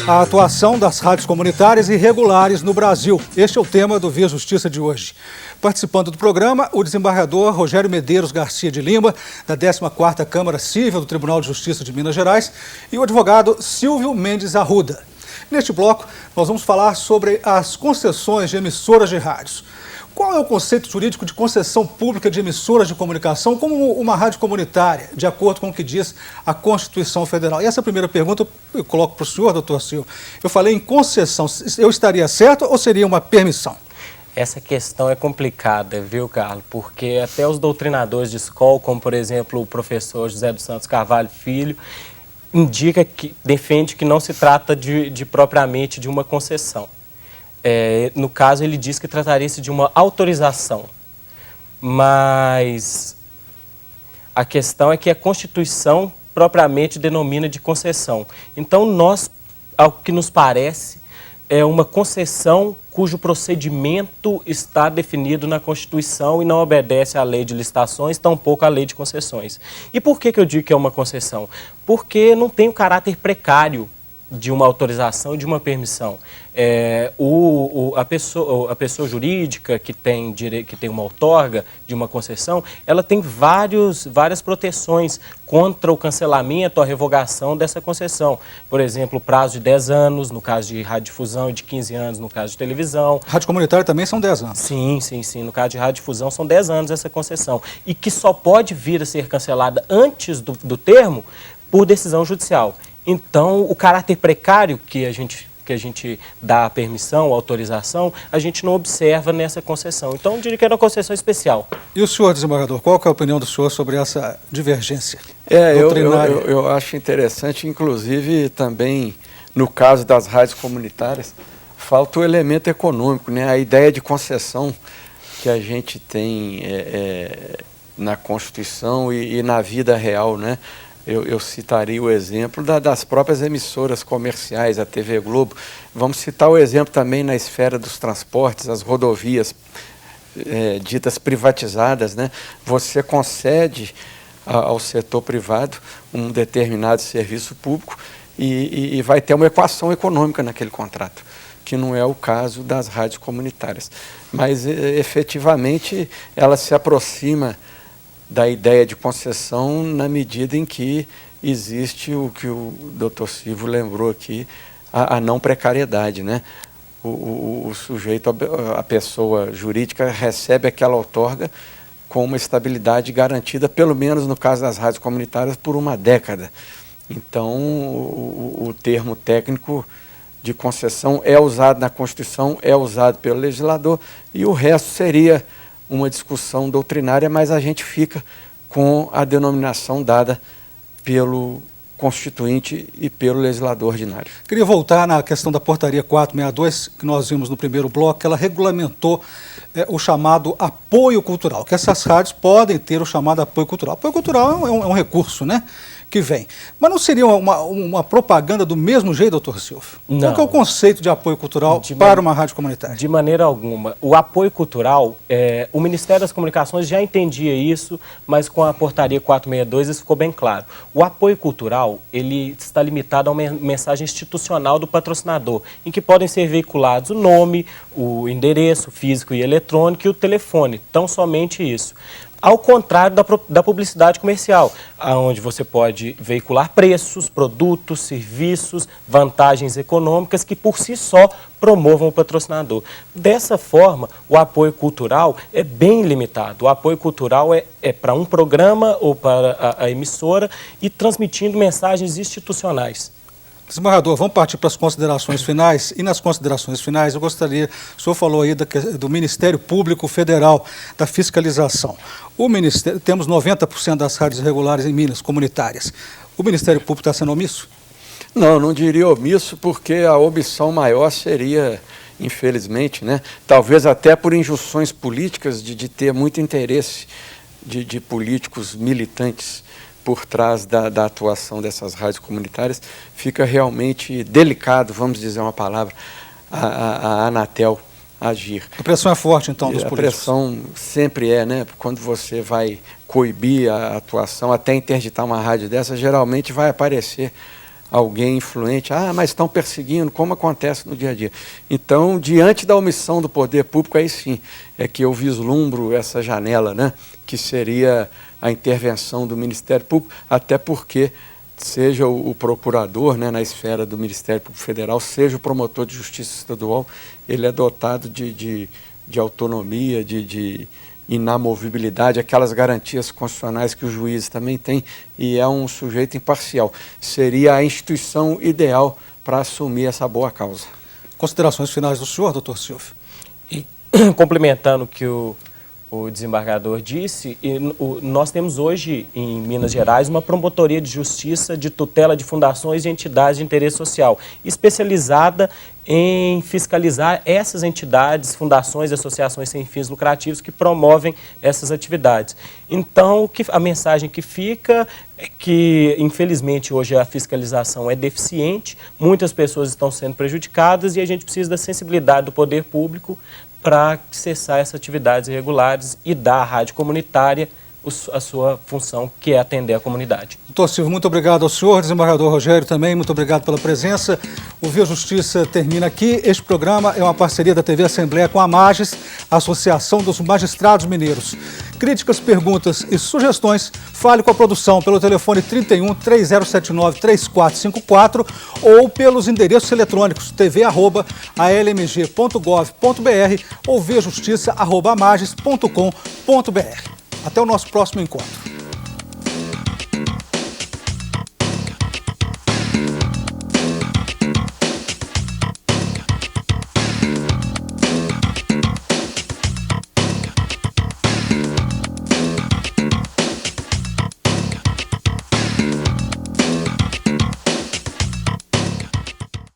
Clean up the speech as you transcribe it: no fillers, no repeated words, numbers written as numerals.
A atuação das rádios comunitárias irregulares no Brasil. Este é o tema do Via Justiça de hoje. Participando do programa, o desembargador Rogério Medeiros Garcia de Lima, da 14ª Câmara Civil do Tribunal de Justiça de Minas Gerais, e o advogado Silvio Mendes Arruda. Neste bloco, nós vamos falar sobre as concessões de emissoras de rádios. Qual é o conceito jurídico de concessão pública de emissoras de comunicação como uma rádio comunitária, de acordo com o que diz a Constituição Federal? E essa primeira pergunta eu coloco para o senhor, doutor Silvio. Eu falei em concessão. Eu estaria certo ou seria uma permissão? Essa questão é complicada, viu, Carlos? Porque até os doutrinadores de escola, como por exemplo o professor José dos Santos Carvalho Filho, defende que não se trata propriamente de uma concessão. No caso, ele diz que trataria-se de uma autorização, mas a questão é que a Constituição propriamente denomina de concessão. Então, ao que nos parece, é uma concessão cujo procedimento está definido na Constituição e não obedece à lei de licitações, tampouco à lei de concessões. E por que eu digo que é uma concessão? Porque não tem o caráter precário de uma autorização e de uma permissão. A pessoa jurídica que tem uma outorga de uma concessão, ela tem várias proteções contra o cancelamento, a revogação dessa concessão. Por exemplo, o prazo de 10 anos, no caso de radiodifusão, e de 15 anos, no caso de televisão. Rádio comunitária também são 10 anos. Sim. No caso de radiodifusão, são 10 anos essa concessão. E que só pode vir a ser cancelada antes do termo por decisão judicial. Então, o caráter precário que a gente dá a permissão, a autorização, a gente não observa nessa concessão. Então, eu diria que era uma concessão especial. E o senhor, desembargador, qual que é a opinião do senhor sobre essa divergência doutrinária? Eu acho interessante, inclusive, também, no caso das rádios comunitárias, falta o elemento econômico, né? A ideia de concessão que a gente tem na Constituição e na vida real, né? Eu citaria o exemplo das próprias emissoras comerciais, a TV Globo. Vamos citar o exemplo também na esfera dos transportes, as rodovias ditas privatizadas, né? Você concede ao setor privado um determinado serviço público e vai ter uma equação econômica naquele contrato, que não é o caso das rádios comunitárias. Mas, efetivamente, ela se aproxima da ideia de concessão na medida em que existe o que o doutor Silvio lembrou aqui, a não precariedade, né? O sujeito, a pessoa jurídica recebe aquela outorga com uma estabilidade garantida, pelo menos no caso das rádios comunitárias, por uma década. Então, o termo técnico de concessão é usado na Constituição, é usado pelo legislador, e o resto seria uma discussão doutrinária, mas a gente fica com a denominação dada pelo Constituinte e pelo legislador ordinário. Queria voltar na questão da portaria 462, que nós vimos no primeiro bloco, que ela regulamentou o chamado apoio cultural, que essas rádios podem ter o chamado apoio cultural. Apoio cultural é um recurso, né, que vem. Mas não seria uma propaganda do mesmo jeito, doutor Silvio? Não. Qual que é o conceito de apoio cultural para uma rádio comunitária? De maneira alguma. O apoio cultural, o Ministério das Comunicações já entendia isso, mas com a portaria 462 isso ficou bem claro. O apoio cultural, ele está limitado a uma mensagem institucional do patrocinador, em que podem ser veiculados o nome, o endereço físico e eletrônico e o telefone, tão somente isso. Ao contrário da publicidade comercial, onde você pode veicular preços, produtos, serviços, vantagens econômicas que por si só promovam o patrocinador. Dessa forma, o apoio cultural é bem limitado. O apoio cultural é para um programa ou para a emissora e transmitindo mensagens institucionais. Desembargador, vamos partir para as considerações finais. E nas considerações finais, eu gostaria, o senhor falou aí do Ministério Público Federal, da fiscalização. Temos 90% das rádios irregulares em Minas, comunitárias. O Ministério Público está sendo omisso? Não diria omisso, porque a omissão maior seria, infelizmente, né, talvez até por injunções políticas de ter muito interesse de políticos militantes por trás da atuação dessas rádios comunitárias, fica realmente delicado, vamos dizer uma palavra, a Anatel agir. A pressão é forte, então, dos políticos? A pressão sempre né? Quando você vai coibir a atuação, até interditar uma rádio dessa, geralmente vai aparecer alguém influente, mas estão perseguindo, como acontece no dia a dia. Então, diante da omissão do poder público, aí sim, é que eu vislumbro essa janela, né, que seria a intervenção do Ministério Público, até porque seja o procurador, né, na esfera do Ministério Público Federal, seja o promotor de justiça estadual, ele é dotado de autonomia, de inamovibilidade, aquelas garantias constitucionais que os juízes também têm, e é um sujeito imparcial. Seria a instituição ideal para assumir essa boa causa. Considerações finais do senhor, doutor Silvio? E, complementando o que o desembargador disse, nós temos hoje em Minas Gerais uma promotoria de justiça de tutela de fundações e entidades de interesse social, especializada em fiscalizar essas entidades, fundações e associações sem fins lucrativos que promovem essas atividades. Então, a mensagem que fica é que, infelizmente, hoje a fiscalização é deficiente, muitas pessoas estão sendo prejudicadas e a gente precisa da sensibilidade do poder público para cessar essas atividades irregulares e dar à rádio comunitária a sua função, que é atender a comunidade. Doutor Silvio, muito obrigado ao senhor, desembargador Rogério também, muito obrigado pela presença. O Via Justiça termina aqui. Este programa é uma parceria da TV Assembleia com a MAGES, Associação dos Magistrados Mineiros. Críticas, perguntas e sugestões, fale com a produção pelo telefone 31 3079 3454 ou pelos endereços eletrônicos tv@almg.gov.br ou viajustiça@mages.com.br. Até o nosso próximo encontro.